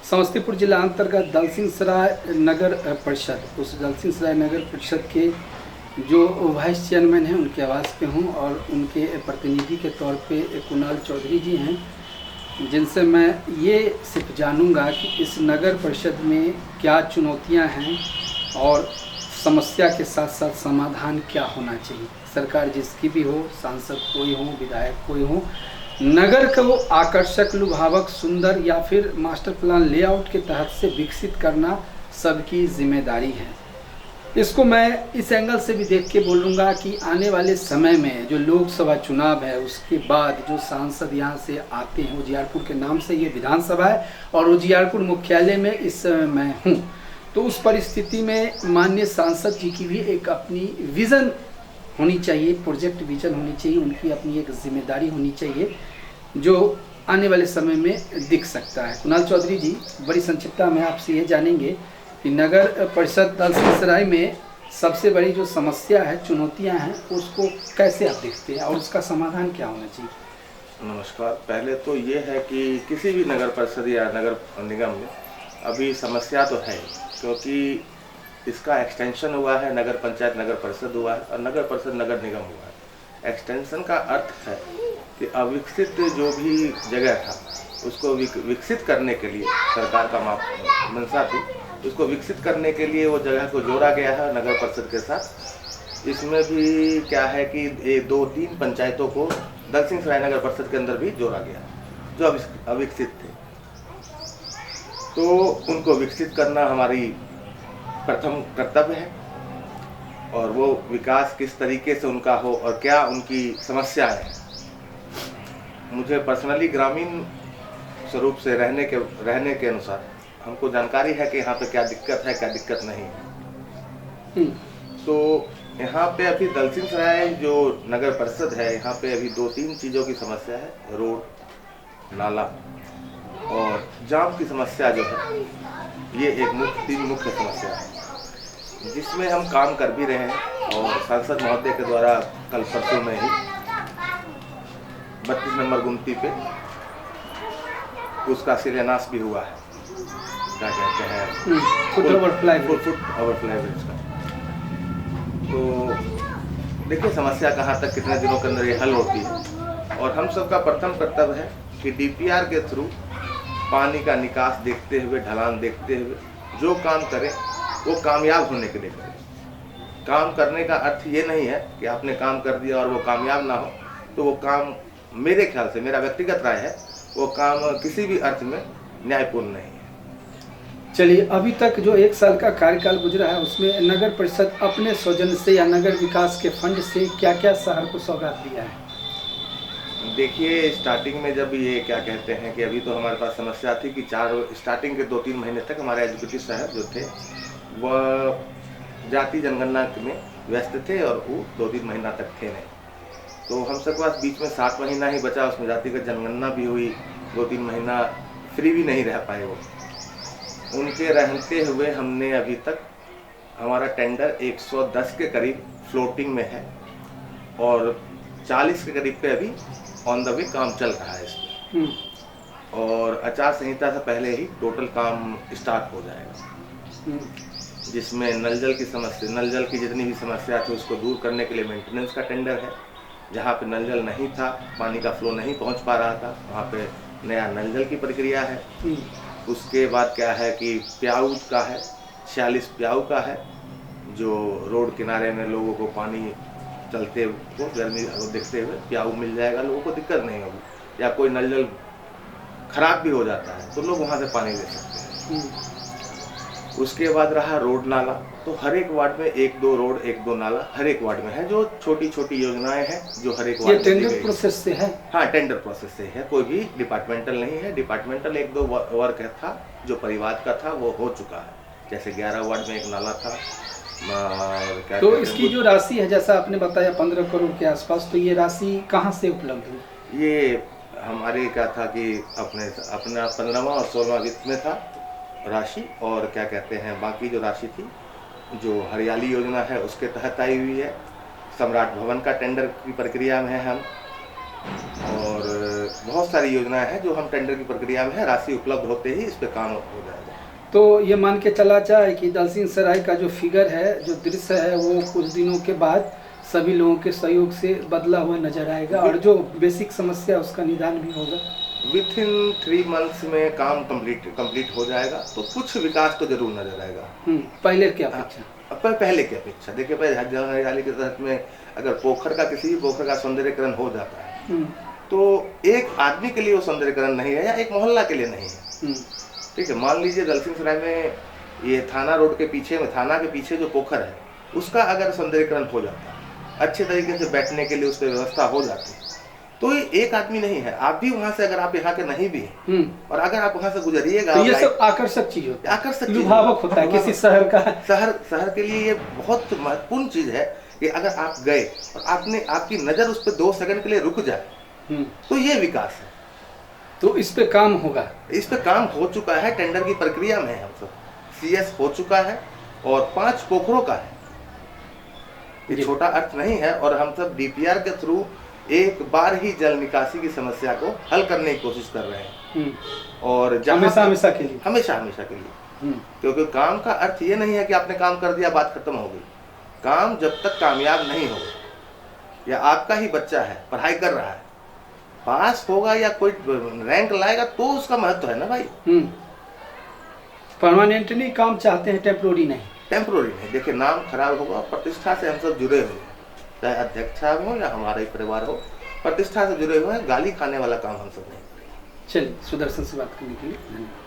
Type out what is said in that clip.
समस्तीपुर जिला अंतर्गत दलसिंहसराय नगर परिषद, उस दलसिंहसराय नगर परिषद के जो वाइस चेयरमैन हैं उनके आवास पे हूँ और उनके प्रतिनिधि के तौर पे कुणाल चौधरी जी हैं, जिनसे मैं ये सिर्फ जानूंगा कि इस नगर परिषद में क्या चुनौतियां हैं और समस्या के साथ साथ समाधान क्या होना चाहिए। सरकार जिसकी भी हो, सांसद कोई हो, विधायक कोई हो, नगर को आकर्षक, लुभावक, सुंदर या फिर मास्टर प्लान लेआउट के तहत से विकसित करना सबकी जिम्मेदारी है। इसको मैं इस एंगल से भी देख के बोलूँगा कि आने वाले समय में जो लोकसभा चुनाव है उसके बाद जो सांसद यहाँ से आते हैं, उजियारपुर के नाम से ये विधानसभा है और उजियारपुर मुख्यालय में इस समय मैं हूँ, तो उस परिस्थिति में माननीय सांसद जी की भी एक अपनी विज़न होनी चाहिए, प्रोजेक्ट विजन होनी चाहिए, उनकी अपनी एक जिम्मेदारी होनी चाहिए जो आने वाले समय में दिख सकता है। कुणाल चौधरी जी, बड़ी संक्षिप्तता में आपसे ये जानेंगे कि नगर परिषद दलसिंहसराय में सबसे बड़ी जो समस्या है, चुनौतियां हैं, उसको कैसे आप देखते हैं और उसका समाधान क्या होना चाहिए? नमस्कार। पहले तो ये है कि किसी भी नगर परिषद या नगर निगम में अभी समस्या तो है, क्योंकि इसका एक्सटेंशन हुआ है, नगर पंचायत नगर परिषद हुआ है और नगर परिषद नगर निगम हुआ है। एक्सटेंशन का अर्थ है कि अविकसित जो भी जगह था उसको विकसित करने के लिए सरकार का मंशा थी, उसको विकसित करने के लिए वो जगह को जोड़ा गया है नगर परिषद के साथ। इसमें भी क्या है कि 2-3 पंचायतों को दलसिंहसराय नगर परिषद के अंदर भी जोड़ा गया जो अविकसित थे, तो उनको विकसित करना हमारी प्रथम कर्तव्य है और वो विकास किस तरीके से उनका हो और क्या उनकी समस्या है। मुझे पर्सनली ग्रामीण स्वरूप से रहने के अनुसार हमको जानकारी है कि यहाँ पे क्या दिक्कत है, क्या दिक्कत नहीं है। तो यहाँ पे अभी दलसिंहसराय जो नगर परिषद है, यहाँ पे अभी 2-3 चीज़ों की समस्या है, रोड, नाला और जाम की समस्या जो है, ये एक 3 मुख्य समस्या है जिसमें हम काम कर भी रहे हैं। और सांसद महोदय के द्वारा कल परसों में ही 32 नंबर गुमती पे उसका शिलान्यास भी हुआ है, क्या कहते हैं, फुट ओवरफ्लाई ब्रिज का। तो देखिए समस्या कहाँ तक कितने दिनों के अंदर ये हल होती है और हम सबका प्रथम कर्तव्य है कि डीपीआर के थ्रू पानी का निकास देखते हुए, ढलान देखते हुए जो काम करें वो कामयाब होने के लिए करें। काम करने का अर्थ ये नहीं है कि आपने काम कर दिया और वो कामयाब ना हो, तो वो काम, मेरे ख्याल से, मेरा व्यक्तिगत राय है, वो काम किसी भी अर्थ में न्यायपूर्ण नहीं है। चलिए, अभी तक जो 1 साल का कार्यकाल गुजरा है उसमें नगर परिषद अपने सौजन्य से या नगर विकास के फंड से क्या क्या शहर को सौगात दिया है? देखिए, स्टार्टिंग में जब ये क्या कहते हैं कि अभी तो हमारे पास समस्या थी कि स्टार्टिंग के 2-3 महीने तक हमारे एजुकेटिव शहर जो थे वह जाति जनगणना में व्यस्त थे और वो 2-3 महीना तक थे नहीं। तो हम सबके पास बीच में 7 महीना ही बचा, उसमें जातिगत जनगणना भी हुई, 2-3 महीना फ्री भी नहीं रह पाए वो। उनके रहते हुए हमने अभी तक हमारा टेंडर 110 के करीब फ्लोटिंग में है और 40 के करीब पे अभी ऑन द वे काम चल रहा है इसमें और आचार संहिता से पहले ही टोटल काम स्टार्ट हो जाएगा, जिसमें नल जल की जितनी भी समस्या थी उसको दूर करने के लिए मेंटेनेंस का टेंडर है। जहाँ पे नल जल नहीं था, पानी का फ्लो नहीं पहुँच पा रहा था, वहाँ पे नया नल जल की प्रक्रिया है। उसके बाद क्या है कि प्याऊ का है, 46 प्याऊ का है, जो रोड किनारे में लोगों को पानी चलते को गर्मी देखते हुए प्याऊ मिल जाएगा, लोगों को दिक्कत नहीं होगी। या कोई नल जल खराब भी हो जाता है तो लोग वहाँ से पानी ले सकते हैं। उसके बाद रहा रोड नाला, तो हर एक वार्ड में 1-2 रोड, 1-2 नाला हर एक वार्ड में है, जो छोटी छोटी योजनाएं हैं जो हर एक वार्ड में टेंडर प्रोसेस से है। हाँ, टेंडर प्रोसेस से है, कोई भी डिपार्टमेंटल नहीं है। डिपार्टमेंटल 1-2 वर्क था जो परिवार का था वो हो चुका है, जैसे 11 वार्ड में एक नाला था। तो इसकी जो राशि है, जैसा आपने बताया 15 करोड़ के आसपास, तो ये राशि कहाँ से उपलब्ध हुई? ये हमारे क्या था कि अपना 15वां और 16वां वित्त में था राशि, और क्या कहते हैं बाकी जो राशि थी जो हरियाली योजना है उसके तहत आई हुई है। सम्राट भवन का टेंडर की प्रक्रिया में है हम, और बहुत सारी योजनाएं हैं जो हम टेंडर की प्रक्रिया में है, राशि उपलब्ध होते ही इस पे काम हो जाएगा। तो ये मान के चला जाए कि दलसिंह सराय का जो फिगर है, जो दृश्य है, वो कुछ दिनों के बाद सभी लोगों के सहयोग से बदला हुआ नजर आएगा और जो बेसिक समस्या उसका निदान भी होगा। विथ इन 3 मंथ्स में काम कंप्लीट हो जाएगा, तो कुछ विकास तो जरूर नजर आएगा। पहले क्या अपेक्षा? पहले की अपेक्षा देखिए, पहले जल हरियाली के तहत में अगर किसी भी पोखर का सौंदर्यकरण हो जाता है तो एक आदमी के लिए वो सौंदर्यकरण नहीं है या एक मोहल्ला के लिए नहीं है। ठीक है, मान लीजिए दलसिंह सराय में ये थाना रोड के पीछे में, थाना के पीछे जो पोखर है उसका अगर सौंदर्यकरण हो जाता, अच्छे तरीके से बैठने के लिए उस पर व्यवस्था हो जाती, तो ये एक आदमी नहीं है, आप भी वहां से, अगर आप यहाँ के नहीं भी हैं और अगर आप वहां से गुजरिएगा, तो ये सब आकर्षक चीज होता है, आकर्षक लुभावक होता है किसी शहर का। शहर के लिए ये बहुत महत्वपूर्ण चीज है कि अगर आप गए और आपकी नजर उस पर 2 सेकंड के लिए रुक जाए तो ये विकास है। तो इस पे काम होगा, इस पे काम हो चुका है, टेंडर की प्रक्रिया में है, हम सब CS हो चुका है और 5 पोखरों का है। ये छोटा अर्थ नहीं है और हम सब DPR के थ्रू एक बार ही जल निकासी की समस्या को हल करने की कोशिश कर रहे हैं और हमेशा के लिए, हमेशा के लिए। क्योंकि काम का अर्थ ये नहीं है कि आपने काम कर दिया बात खत्म हो गई। काम जब तक कामयाब नहीं होगा, या आपका ही बच्चा है पढ़ाई कर रहा है, पास होगा या कोई रैंक लाएगा तो उसका महत्व है ना भाई। परमानेंटली काम चाहते हैं, टेम्पोररी नहीं। टेम्पोररी नहीं। देखिए, नाम खराब होगा, प्रतिष्ठा से हम सब जुड़े हुए हैं, चाहे अध्यक्ष साहब हो या हमारा ही परिवार हो, प्रतिष्ठा से जुड़े हुए हैं, गाली खाने वाला काम हम सब नहीं करेंगे। चलिए, सुदर्शन से बात करने के लिए धन्यवाद।